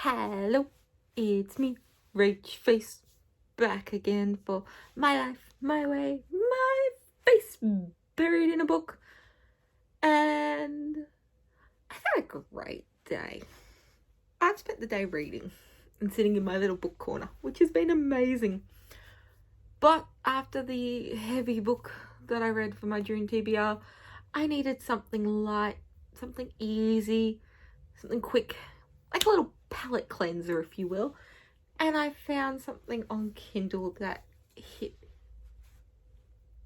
Hello, it's me, Rach Face, back again for my life, my way, my face buried in a book. And I've had a great day. I've spent the day reading and sitting in my little book corner, which has been amazing. But after the heavy book that I read for my June TBR, I needed something light, something easy, something quick, like a little palate cleanser, if you will. And I found something on Kindle that hit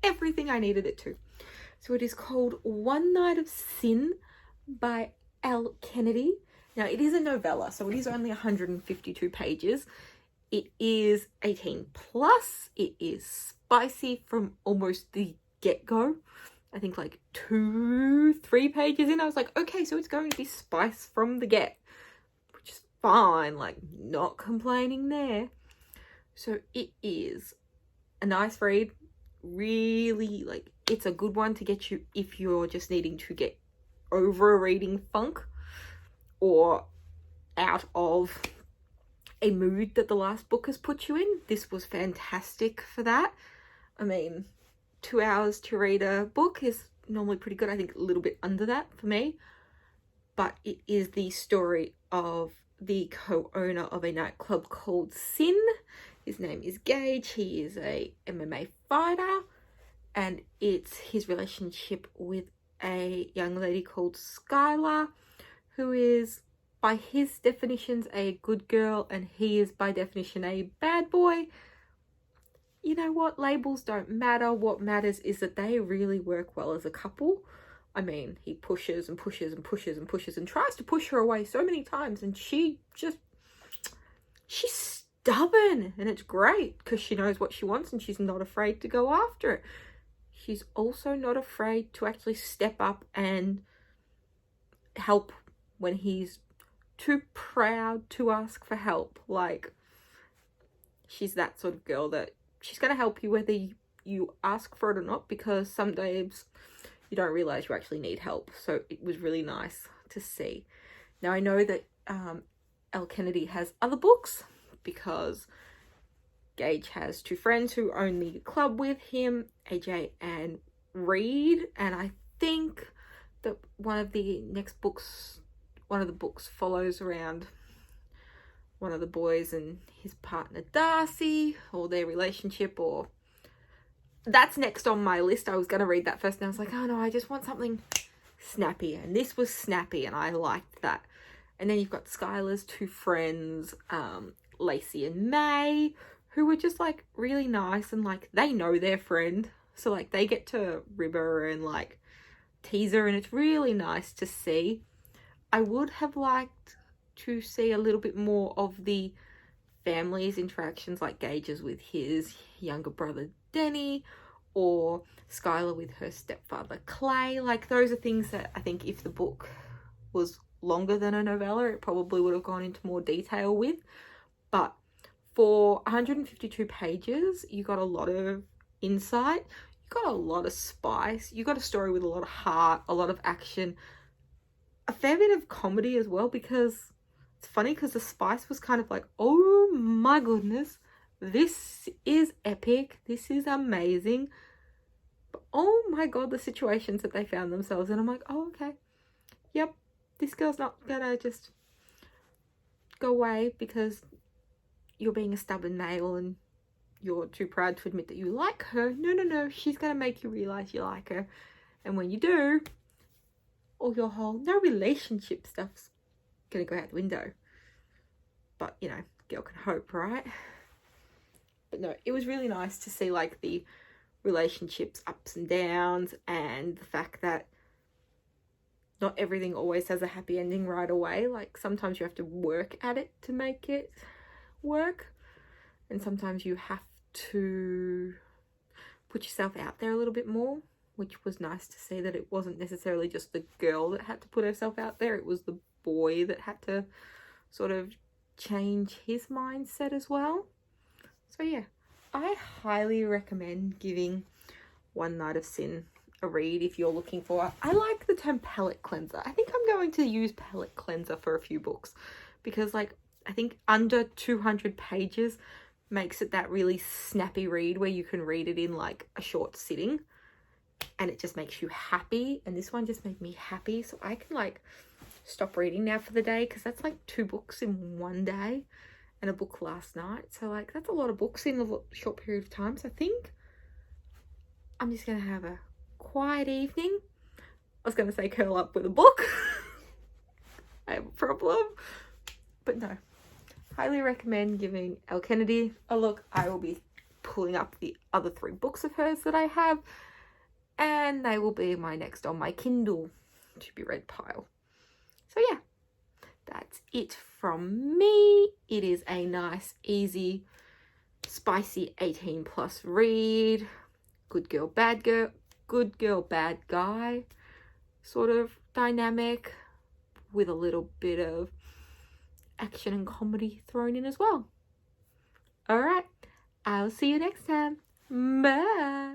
everything I needed it to. So it is called One Night of Sin by Elle Kennedy. Now, it is a novella, so it is only 152 pages. It is 18 plus. It is spicy from almost the get-go. I think like 2-3 pages in, I was like, okay, so it's going to be spice from the get, which is fine, like not complaining there. So it is a nice read. Really, like, it's a good one to get you if you're just needing to get over a reading funk or out of a mood that the last book has put you in. This was fantastic for that. I mean, 2 hours to read a book is normally pretty good. I think a little bit under that for me. But it is the story of the co-owner of a nightclub called Sin. His name is Gage. He is a MMA fighter. And it's his relationship with a young lady called Skylar, who is, by his definitions, a good girl, and he is, by definition, a bad boy. You know what? Labels don't matter. What matters is that they really work well as a couple. I mean, he pushes and pushes and pushes and pushes and tries to push her away so many times, and she's stubborn, and it's great because she knows what she wants and she's not afraid to go after it. She's also not afraid to actually step up and help when he's too proud to ask for help. Like, she's that sort of girl that she's going to help you whether you ask for it or not, because some days you don't realize you actually need help. So it was really nice to see. Now, I know that Elle Kennedy has other books because Gage has 2 friends who own the club with him, AJ and Reed, and I think that one of the books follows around one of the boys and his partner Darcy, or their relationship, or that's next on my list. I was going to read that first and I was like, oh no, I just want something snappy, and this was snappy and I liked that. And then you've got Skylar's 2 friends, Lacey and May, who were just like really nice, and like they know their friend, so like they get to rib her and like tease her, and it's really nice to see. I would have liked to see a little bit more of the family's interactions, like Gage's with his younger brother Denny, or Skylar with her stepfather Clay. Like, those are things that I think if the book was longer than a novella, it probably would have gone into more detail with. But for 152 pages, you got a lot of insight, you got a lot of spice, you got a story with a lot of heart, a lot of action, a fair bit of comedy as well, because it's funny because the spice was kind of like, oh my goodness, this is epic, this is amazing, but oh my god, the situations that they found themselves in, I'm like, oh okay, yep, this girl's not gonna just go away because you're being a stubborn male and you're too proud to admit that you like her. No, she's gonna make you realize you like her, and when you do, all your whole no relationship stuff's gonna go out the window. But you know, girl can hope, right? But no, it was really nice to see like the relationships ups and downs, and the fact that not everything always has a happy ending right away. Like, sometimes you have to work at it to make it work, and sometimes you have to put yourself out there a little bit more, which was nice to see that it wasn't necessarily just the girl that had to put herself out there, it was the boy that had to sort of change his mindset as well. So yeah, I highly recommend giving One Night of Sin a read if you're looking for, I like the term palette cleanser. I think I'm going to use palette cleanser for a few books, because like I think under 200 pages makes it that really snappy read where you can read it in like a short sitting, and it just makes you happy. And this one just made me happy, so I can like stop reading now for the day, because that's like 2 books in one day and a book last night. So like that's a lot of books in a short period of time. So I think I'm just gonna have a quiet evening. I was gonna say curl up with a book. I have a problem, but no. Highly recommend giving Elle Kennedy a look. I will be pulling up the other 3 books of hers that I have, and they will be my next on my Kindle to be read pile. So yeah, that's it from me. It is a nice, easy, spicy 18+ read. Good girl, bad guy sort of dynamic, with a little bit of action and comedy thrown in as well. All right, I'll see you next time. Bye.